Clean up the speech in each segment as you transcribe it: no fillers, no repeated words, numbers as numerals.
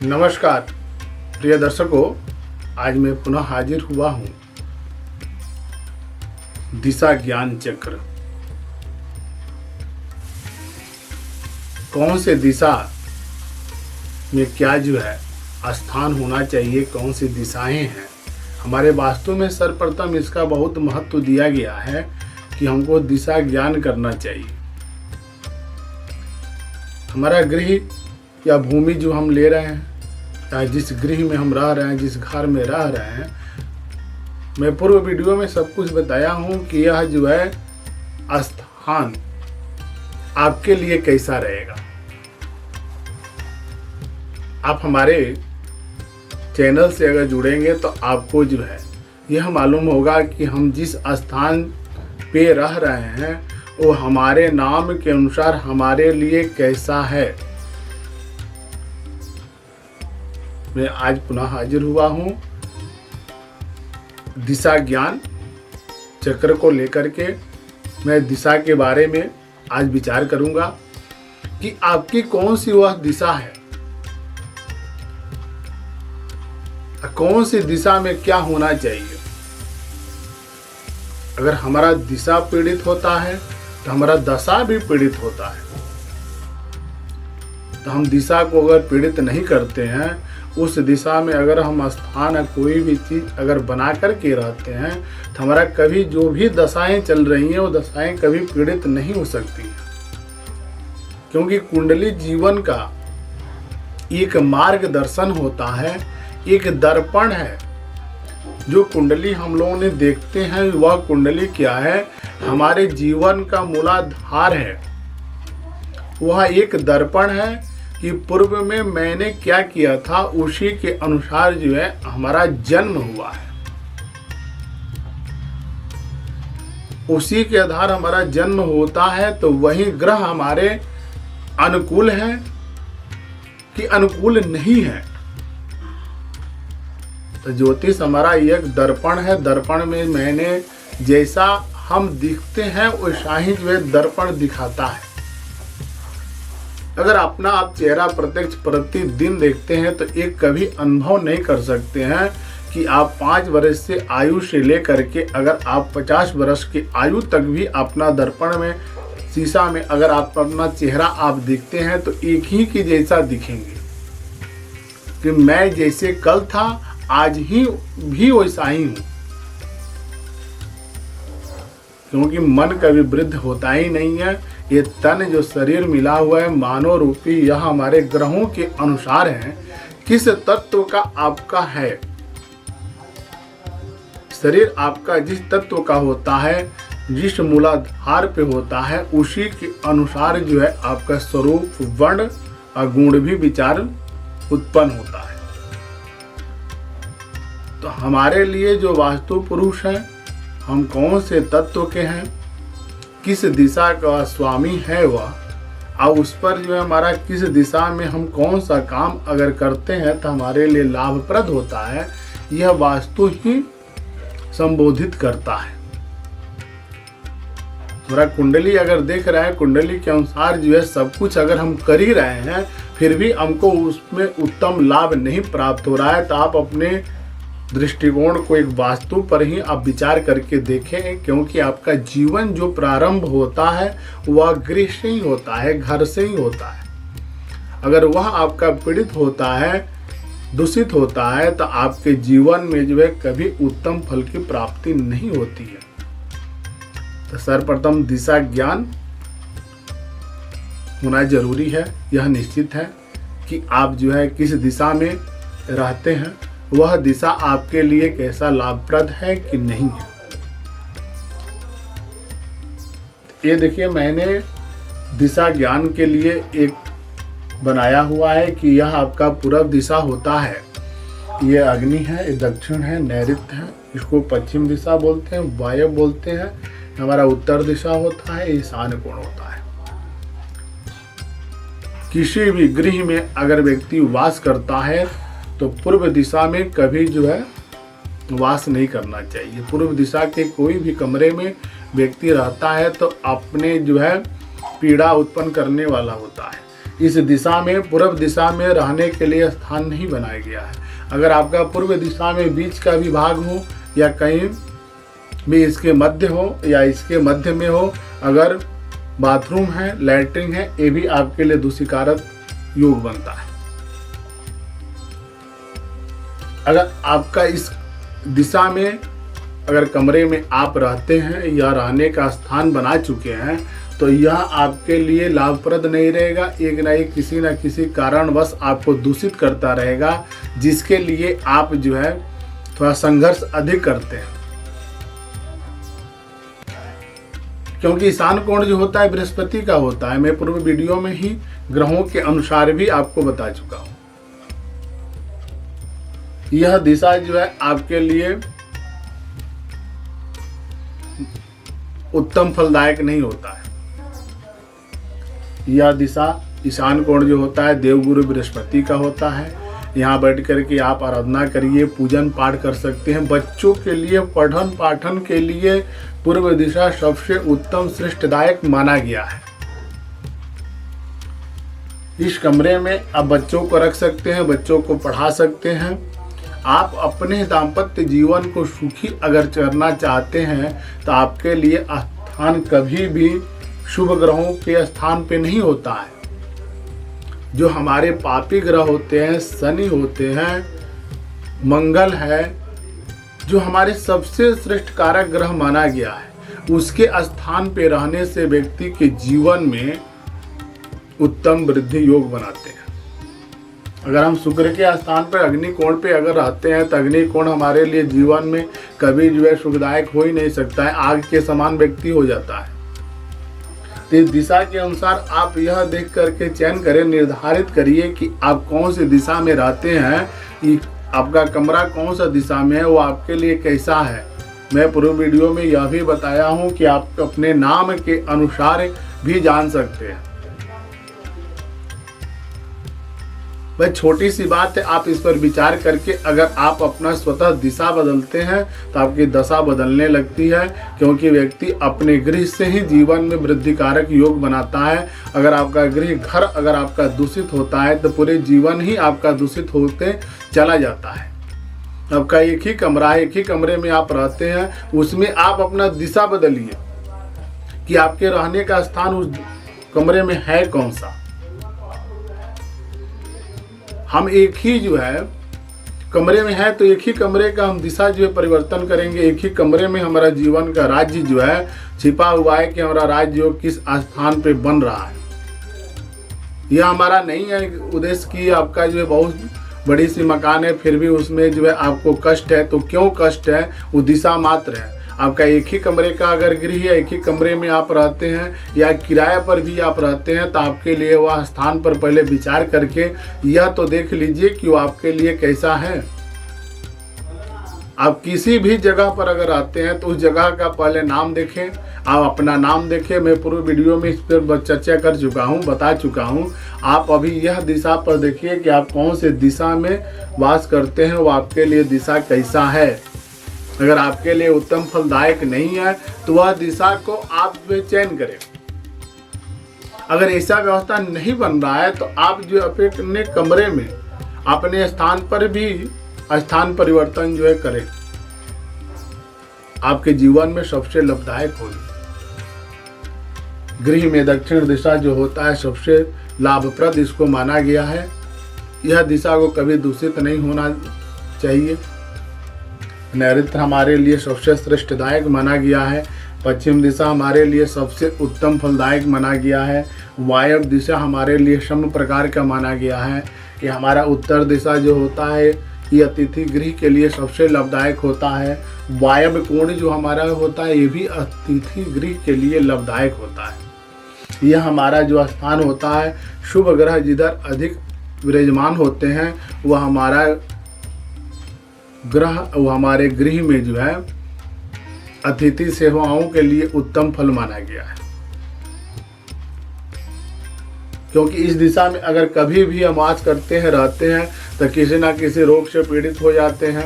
नमस्कार प्रिय दर्शकों, आज मैं पुनः हाजिर हुआ हूँ दिशा ज्ञान चक्र। कौन से दिशा में क्या स्थान होना चाहिए, कौन सी दिशाएं हैं हमारे वास्तु में। सर्वप्रथम इसका बहुत महत्व दिया गया है कि हमको दिशा ज्ञान करना चाहिए। हमारा गृह या भूमि जो हम ले रहे हैं, या जिस गृह में हम रह रहे हैं, जिस घर में रह रहे हैं, मैं पूर्व वीडियो में सब कुछ बताया हूँ कि यह स्थान आपके लिए कैसा रहेगा। आप हमारे चैनल से अगर जुड़ेंगे तो आपको यह मालूम होगा कि हम जिस स्थान पे रह रहे हैं वो हमारे नाम के अनुसार हमारे लिए कैसा है। मैं आज पुनः हाजिर हुआ हूँ दिशा ज्ञान चक्र को लेकर के। मैं दिशा के बारे में आज विचार करूंगा कि आपकी कौन सी वह दिशा है, कौन सी दिशा में क्या होना चाहिए। अगर हमारा दिशा पीड़ित होता है तो हमारा दशा भी पीड़ित होता है। तो हम दिशा को अगर पीड़ित नहीं करते हैं, उस दिशा में अगर हम स्थान कोई भी चीज अगर बना करके रहते हैं तो हमारा कभी जो भी दशाएं चल रही हैं वो दशाएं कभी पीड़ित नहीं हो सकती हैं। क्योंकि कुंडली जीवन का एक मार्गदर्शन होता है, एक दर्पण है। जो कुंडली हम लोगों ने देखते हैं वह कुंडली क्या है, हमारे जीवन का मूलाधार है। वह एक दर्पण है कि पूर्व में मैंने क्या किया था, उसी के अनुसार हमारा जन्म हुआ है। उसी के आधार हमारा जन्म होता है। तो वही ग्रह हमारे अनुकूल है कि अनुकूल नहीं है। तो ज्योतिष हमारा एक दर्पण है। दर्पण में मैंने जैसा हम दिखते हैं वैसा ही दर्पण दिखाता है। अगर अपना आप चेहरा प्रत्यक्ष प्रतिदिन देखते हैं तो एक कभी अनुभव नहीं कर सकते हैं कि आप 5 वर्ष से आयु से लेकर के अगर आप 50 वर्ष की आयु तक भी अपना दर्पण में शीशा में अगर आप अपना चेहरा आप देखते हैं तो एक ही की जैसा दिखेंगे कि मैं जैसे कल था आज ही भी वैसा ही हूँ। क्योंकि मन कभी वृद्ध होता ही नहीं है। ये तन जो शरीर मिला हुआ है मानव रूपी, यह हमारे ग्रहों के अनुसार है किस तत्व का आपका है। शरीर आपका जिस तत्व का होता है, जिस मूलाधार पे होता है, उसी के अनुसार आपका स्वरूप, वर्ण और गुण भी विचार उत्पन्न होता है। तो हमारे लिए जो वास्तु पुरुष है, हम कौन से तत्व के हैं, किस दिशा का स्वामी है वह, और उस पर हमारा किस दिशा में हम कौन सा काम अगर करते हैं तो हमारे लिए लाभप्रद होता है, यह वास्तु ही संबोधित करता है। थोड़ा कुंडली अगर देख रहे हैं, कुंडली के अनुसार सब कुछ अगर हम कर ही रहे हैं फिर भी हमको उसमें उत्तम लाभ नहीं प्राप्त हो रहा है, तो आप अपने दृष्टिकोण को एक वास्तु पर ही आप विचार करके देखें। क्योंकि आपका जीवन जो प्रारंभ होता है वह गृह से ही होता है, घर से ही होता है। अगर वह आपका पीड़ित होता है, दूषित होता है, तो आपके जीवन में कभी उत्तम फल की प्राप्ति नहीं होती है। तो सर्वप्रथम दिशा ज्ञान होना जरूरी है। यह निश्चित है कि आप किस दिशा में रहते हैं, वह दिशा आपके लिए कैसा लाभप्रद है कि नहीं है। ये देखिए, मैंने दिशा ज्ञान के लिए एक बनाया हुआ है कि यह आपका पूर्व दिशा होता है। ये अग्नि है, ये दक्षिण है, नैऋत्य है, इसको पश्चिम दिशा बोलते हैं, वायव्य बोलते हैं। हमारा उत्तर दिशा होता है, ईशान कोण होता है। किसी भी गृह में अगर व्यक्ति वास करता है तो पूर्व दिशा में कभी वास नहीं करना चाहिए। पूर्व दिशा के कोई भी कमरे में व्यक्ति रहता है तो अपने पीड़ा उत्पन्न करने वाला होता है। इस दिशा में, पूर्व दिशा में रहने के लिए स्थान नहीं बनाया गया है। अगर आपका पूर्व दिशा में बीच का भी भाग हो या कहीं भी इसके मध्य हो या इसके मध्य में हो, अगर बाथरूम है, लैट्रिन है, ये भी आपके लिए दूषिकारक योग बनता है। अगर आपका इस दिशा में, अगर कमरे में आप रहते हैं या रहने का स्थान बना चुके हैं, तो यह आपके लिए लाभप्रद नहीं रहेगा। एक ना एक किसी न किसी कारणवश आपको दूषित करता रहेगा, जिसके लिए आप जो है थोड़ा संघर्ष अधिक करते हैं। क्योंकि ईशान कोण जो होता है बृहस्पति का होता है। मैं पूर्व वीडियो में ही ग्रहों के अनुसार भी आपको बता चुका हूं। यह दिशा जो है आपके लिए उत्तम फलदायक नहीं होता है। यह दिशा ईशान कोण जो होता है देवगुरु बृहस्पति का होता है। यहाँ बैठ कर के आप आराधना करिए, पूजन पाठ कर सकते हैं। बच्चों के लिए पठन पाठन के लिए पूर्व दिशा सबसे उत्तम श्रेष्ठदायक माना गया है। इस कमरे में आप बच्चों को रख सकते हैं, बच्चों को पढ़ा सकते हैं। आप अपने दाम्पत्य जीवन को सुखी अगर करना चाहते हैं तो आपके लिए स्थान कभी भी शुभ ग्रहों के स्थान पे नहीं होता है। जो हमारे पापी ग्रह होते हैं, शनि होते हैं, मंगल है, जो हमारे सबसे श्रेष्ठ कारक ग्रह माना गया है, उसके स्थान पे रहने से व्यक्ति के जीवन में उत्तम वृद्धि योग बनाते हैं। अगर हम शुक्र के स्थान पर अग्नि कोण पे अगर रहते हैं तो अग्नि कोण हमारे लिए जीवन में कभी जो है सुखदायक हो ही नहीं सकता है, आग के समान व्यक्ति हो जाता है। तो इस दिशा के अनुसार आप यह देख करके चयन करें, निर्धारित करिए कि आप कौन सी दिशा में रहते हैं, आपका कमरा कौन सा दिशा में है, वो आपके लिए कैसा है। मैं पूर्व वीडियो में यह भी बताया हूँ कि आप अपने नाम के अनुसार भी जान सकते हैं। भाई छोटी सी बात है, आप इस पर विचार करके अगर आप अपना स्वतः दिशा बदलते हैं तो आपकी दशा बदलने लगती है। क्योंकि व्यक्ति अपने गृह से ही जीवन में वृद्धिकारक योग बनाता है। अगर आपका गृह घर अगर आपका दूषित होता है तो पूरे जीवन ही आपका दूषित होते चला जाता है। आपका एक ही कमरा है, एक ही कमरे में आप रहते हैं, उसमें आप अपना दिशा बदलिए कि आपके रहने का स्थान उस कमरे में है कौन सा। हम एक ही जो है कमरे में है तो एक ही कमरे का हम दिशा जो है परिवर्तन करेंगे। एक ही कमरे में हमारा जीवन का राज्य जो है छिपा हुआ है कि हमारा राज्य जो किस स्थान पे बन रहा है। यह हमारा नहीं है उद्देश्य कि आपका जो है बहुत बड़ी सी मकान है फिर भी उसमें जो है आपको कष्ट है। तो क्यों कष्ट है, वो दिशा मात्र है। आपका एक ही कमरे का अगर गृह है, एक ही कमरे में आप रहते हैं या किराए पर भी आप रहते हैं तो आपके लिए वह स्थान पर पहले विचार करके यह तो देख लीजिए कि वो आपके लिए कैसा है। आप किसी भी जगह पर अगर आते हैं तो उस जगह का पहले नाम देखें, आप अपना नाम देखें। मैं पूर्व वीडियो में इस पर चर्चा कर चुका हूँ, बता चुका हूँ। आप अभी यह दिशा पर देखिए कि आप कौन से दिशा में वास करते हैं, वो आपके लिए दिशा कैसा है। अगर आपके लिए उत्तम फलदायक नहीं है तो वह दिशा को आप चयन करें। अगर ऐसा व्यवस्था नहीं बन रहा है तो आप जो अपने कमरे में अपने स्थान पर भी स्थान परिवर्तन जो है करें, आपके जीवन में सबसे लाभदायक होगी। गृह में दक्षिण दिशा जो होता है सबसे लाभप्रद इसको माना गया है। यह दिशा को कभी दूषित नहीं होना चाहिए। नैऋत्य हमारे लिए सबसे श्रेष्ठदायक माना गया है। पश्चिम दिशा हमारे लिए सबसे उत्तम फलदायक माना गया है। वायव्य दिशा हमारे लिए सम प्रकार का माना गया है। कि हमारा उत्तर दिशा जो होता है ये अतिथि गृह के लिए सबसे लाभदायक होता है। वायव्य कोण जो हमारा होता है ये भी अतिथि गृह के लिए लाभदायक होता है। यह हमारा जो स्थान होता है, शुभ ग्रह जिधर अधिक विराजमान होते हैं वह हमारा ग्रह, वो हमारे गृह में जो है अतिथि सेवाओं के लिए उत्तम फल माना गया है। क्योंकि इस दिशा में अगर कभी भी हम वास करते हैं, रहते हैं तो किसी ना किसी रोग से पीड़ित हो जाते हैं।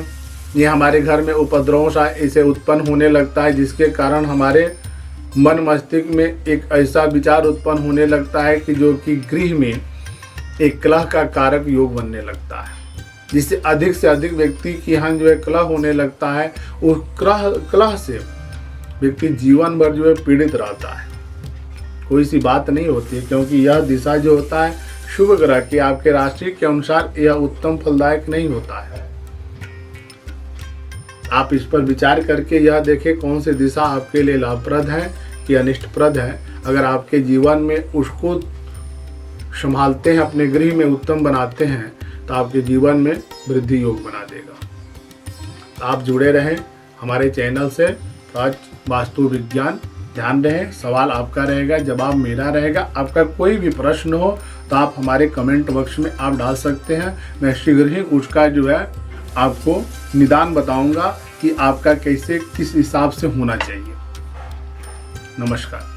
ये हमारे घर में उपद्रव सा इसे उत्पन्न होने लगता है, जिसके कारण हमारे मन मस्तिष्क में एक ऐसा विचार उत्पन्न होने लगता है कि जो कि गृह में एक कलह का कारक योग बनने लगता है, जिससे अधिक से अधिक व्यक्ति के यहाँ जो है कलह होने लगता है। उस कलह से व्यक्ति जीवन भर जो है पीड़ित रहता है। कोई सी बात नहीं होती है, क्योंकि यह दिशा जो होता है शुभ ग्रह के आपके राशि के अनुसार यह उत्तम फलदायक नहीं होता है। आप इस पर विचार करके यह देखें कौन सी दिशा आपके लिए लाभप्रद है कि अनिष्टप्रद है। अगर आपके जीवन में उसको संभालते हैं, अपने गृह में उत्तम बनाते हैं, तो आपके जीवन में वृद्धि योग बना देगा। आप जुड़े रहें हमारे चैनल से राज वास्तु विज्ञान। ध्यान रहे, सवाल आपका रहेगा, जवाब मेरा रहेगा। आपका कोई भी प्रश्न हो तो आप हमारे कमेंट बॉक्स में आप डाल सकते हैं। मैं शीघ्र ही उसका जो है आपको निदान बताऊंगा कि आपका कैसे किस हिसाब से होना चाहिए। नमस्कार।